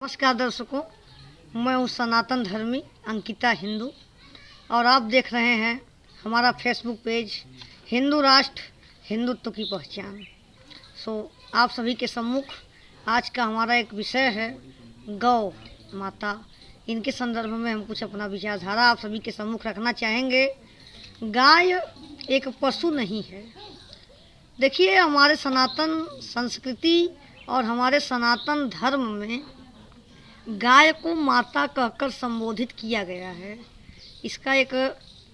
नमस्कार दर्शकों, मैं हूँ सनातन धर्मी अंकिता हिंदू और आप देख रहे हैं हमारा फेसबुक पेज हिंदू राष्ट्र हिंदुत्व की पहचान। आप सभी के सम्मुख आज का हमारा एक विषय है गौ माता। इनके संदर्भ में हम कुछ अपना विचारधारा आप सभी के सम्मुख रखना चाहेंगे। गाय एक पशु नहीं है। देखिए, हमारे सनातन संस्कृति और हमारे सनातन धर्म में गाय को माता कहकर संबोधित किया गया है। इसका एक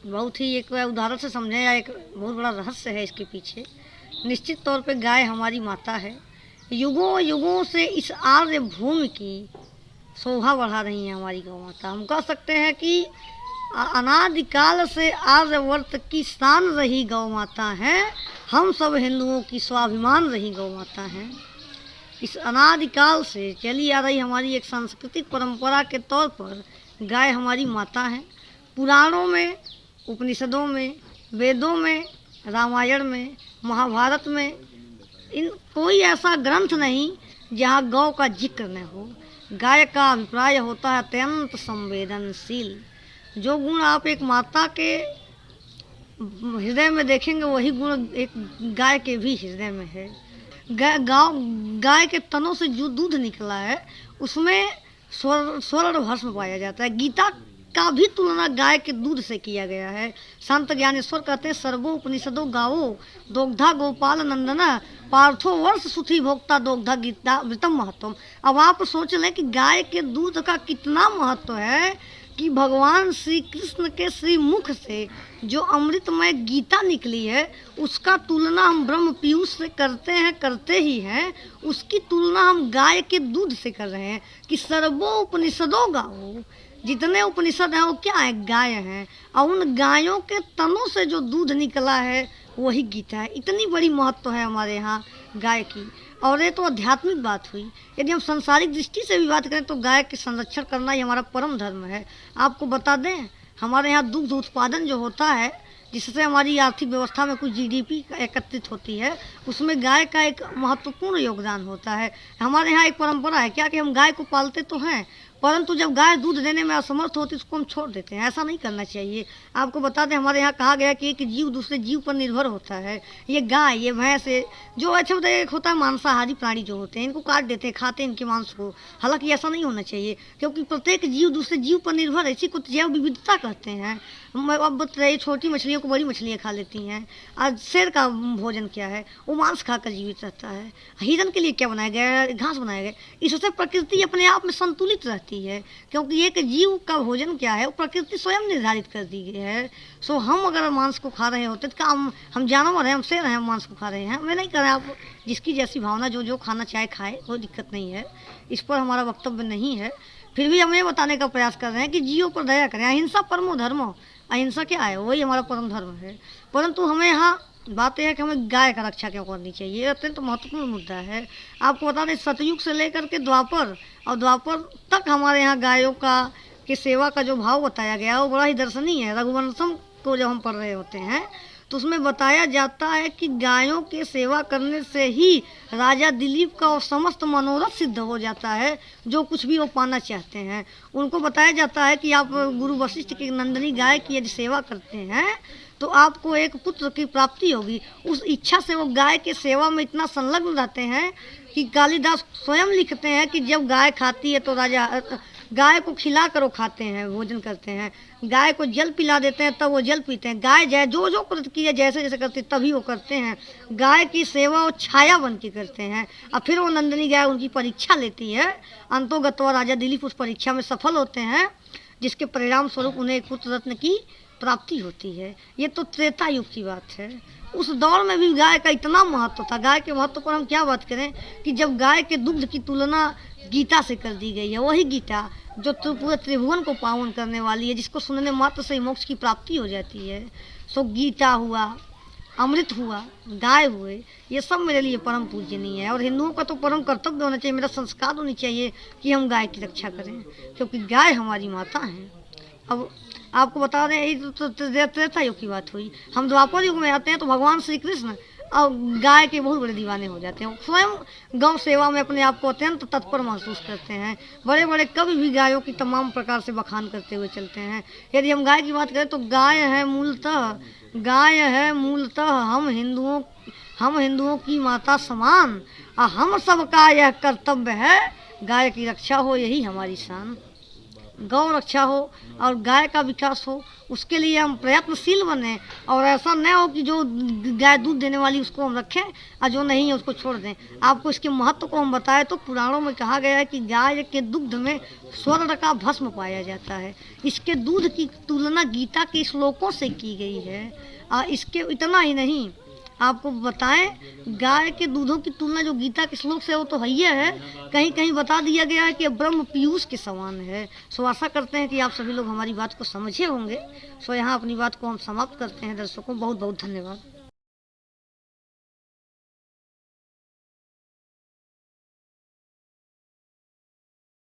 बहुत ही एक उदाहरण से समझें या एक बहुत बड़ा रहस्य है इसके पीछे। निश्चित तौर पे गाय हमारी माता है। युगों युगों से इस आर्य भूमि की शोभा बढ़ा रही है हमारी गौ माता। हम कह सकते हैं कि अनादिकाल से आर्यवर्त की शान रही गौ माता है। हम सब हिंदुओं की स्वाभिमान रही गौ माता है। इस अनादिकाल से चली आ रही हमारी एक सांस्कृतिक परंपरा के तौर पर गाय हमारी माता है। पुराणों में, उपनिषदों में, वेदों में, रामायण में, महाभारत में इन कोई ऐसा ग्रंथ नहीं जहाँ गौ का जिक्र न हो। गाय का अभिप्राय होता है अत्यंत संवेदनशील। जो गुण आप एक माता के हृदय में देखेंगे वही गुण एक गाय के भी हृदय में है। गाय के तनों से जो दूध निकला है उसमें स्वर्ण भस्म पाया जाता है। गीता का भी तुलना गाय के दूध से किया गया है। संत ज्ञानेश्वर कहते हैं सर्वो उपनिषदो गावो दोग्धा गोपाल नंदना पार्थो वर्ष सुथी भोक्ता दोग्धा गीता वृतम महत्वम। अब आप सोच लें कि गाय के दूध का कितना महत्व है कि भगवान श्री कृष्ण के श्री मुख से जो अमृतमय गीता निकली है उसका तुलना हम ब्रह्म पीयूष से करते ही हैं। उसकी तुलना हम गाय के दूध से कर रहे हैं कि सर्वो उपनिषदों गाओ। जितने उपनिषद हैं वो क्या है? गाय हैं। और उन गायों के तनों से जो दूध निकला है वही गीता है। इतनी बड़ी महत्व है हमारे यहाँ गाय की। और ये तो आध्यात्मिक बात हुई। यदि हम सांसारिक दृष्टि से भी बात करें तो गाय के संरक्षण करना ही हमारा परम धर्म है। आपको बता दें, हमारे यहाँ दुग्ध उत्पादन जो होता है जिससे हमारी आर्थिक व्यवस्था में कुछ जीडीपी एकत्रित होती है, उसमें गाय का एक महत्वपूर्ण योगदान होता है। हमारे यहाँ एक परंपरा है क्या कि हम गाय को पालते तो हैं, परंतु जब गाय दूध देने में असमर्थ होती है उसको हम छोड़ देते हैं। ऐसा नहीं करना चाहिए। आपको बता दें, हमारे यहाँ कहा गया कि एक जीव दूसरे जीव पर निर्भर होता है। ये गाय, ये भैंस, जो अच्छा बताइए, एक होता है मांसाहारी प्राणी जो होते हैं, इनको काट देते हैं, खाते हैं इनके मांस को। हालांकि ऐसा नहीं होना चाहिए क्योंकि प्रत्येक जीव दूसरे जीव पर निर्भर है। इसी को जैव विविधता कहते हैं। अब बताइए, छोटी मछलियों को बड़ी मछलियाँ खा लेती हैं। आज शेर का भोजन क्या है? वो मांस खाकर जीवित रहता है। हिरन के लिए क्या बनाया गया है? घास बनाया गया। इससे प्रकृति अपने आप में संतुलित रहती है क्योंकि एक जीव का भोजन क्या है वो प्रकृति स्वयं निर्धारित कर दी गई है। हम अगर मांस को खा रहे होते तो क्या हम जानवर हैं, हम शेर हैं, हम मांस को खा रहे हैं? हमें नहीं कर रहे हैं। आप जिसकी जैसी भावना जो खाना चाहे खाए, कोई दिक्कत नहीं है। इस पर हमारा वक्तव्य नहीं है। फिर भी हम ये बताने का प्रयास कर रहे हैं कि जीवों पर दया करें। अहिंसा परमो धर्मो। अहिंसा क्या है? वही हमारा परम धर्म है। परंतु हमें यहाँ बात यह है कि हमें गाय का रक्षा क्यों करनी चाहिए। ये अत्यंत महत्वपूर्ण मुद्दा है। आपको बता दें, सतयुग से लेकर के द्वापर और द्वापर तक हमारे यहाँ गायों की सेवा का जो भाव बताया गया वो बड़ा ही दर्शनीय है। रघुवंशम को जब हम पढ़ रहे होते हैं तो उसमें बताया जाता है कि गायों की सेवा करने से ही राजा दिलीप का वो समस्त मनोरथ सिद्ध हो जाता है जो कुछ भी वो पाना चाहते हैं। उनको बताया जाता है कि आप गुरु वशिष्ठ की नंदिनी गाय की यदि सेवा करते हैं तो आपको एक पुत्र की प्राप्ति होगी। उस इच्छा से वो गाय के सेवा में इतना संलग्न रहते हैं कि कालिदास स्वयं लिखते हैं कि जब गाय खाती है तो राजा गाय को खिला कर वो खाते हैं, भोजन करते हैं। गाय को जल पिला देते हैं तब वो जल पीते हैं। गाय जो क्रिया जैसे जैसे करती है तभी वो करते हैं। गाय की सेवा वो छाया बन के करते हैं। और फिर वो नंदिनी गाय उनकी परीक्षा लेती है। अंतोगत्वा राजा दिलीप उस परीक्षा में सफल होते हैं जिसके परिणाम स्वरूप उन्हें एक पुत्र रत्न की प्राप्ति होती है। ये तो त्रेता युग की बात है। उस दौर में भी गाय का इतना महत्व था। गाय के महत्व पर हम क्या बात करें कि जब गाय के दुग्ध की तुलना गीता से कर दी गई है, वही गीता जो पूरे त्रिभुवन को पावन करने वाली है, जिसको सुनने मात्र से ही मोक्ष की प्राप्ति हो जाती है। गीता हुआ, अमृत हुआ, गाय हुए, ये सब मेरे लिए परम पूजनीय है। और हिंदुओं का तो परम कर्तव्य होना चाहिए, मेरा संस्कार होनी चाहिए कि हम गाय की रक्षा करें क्योंकि गाय हमारी माता है। अब आपको बता दें, यही तो त्रेता युग की बात हुई। हम द्वापर युग में आते हैं तो भगवान श्री कृष्ण और गाय के बहुत बड़े दीवाने हो जाते हैं। स्वयं गौ सेवा में अपने आप को अत्यंत तत्पर महसूस करते हैं। बड़े बड़े कवि भी गायों की तमाम प्रकार से बखान करते हुए चलते हैं। यदि हम गाय की बात करें तो गाय है मूलतः हम हिंदुओं की माता समान, और हम सबका यह कर्तव्य है, गाय की रक्षा हो यही हमारी शान। गौ रक्षा हो और गाय का विकास हो, उसके लिए हम प्रयत्नशील बने, और ऐसा न हो कि जो गाय दूध देने वाली उसको हम रखें और जो नहीं है उसको छोड़ दें। आपको इसके महत्व को हम बताएं तो पुराणों में कहा गया है कि गाय के दुग्ध में स्वर्ण का भस्म पाया जाता है। इसके दूध की तुलना गीता के श्लोकों से की गई है। इसके इतना ही नहीं, आपको बताएं, गाय के दूधों की तुलना जो गीता के श्लोक से हो तो है, कहीं कहीं बता दिया गया है कि ब्रह्म पीयूष के समान है। सो आशा करते हैं कि आप सभी लोग हमारी बात को समझे होंगे। सो यहाँ अपनी बात को हम समाप्त करते हैं। दर्शकों बहुत बहुत धन्यवाद।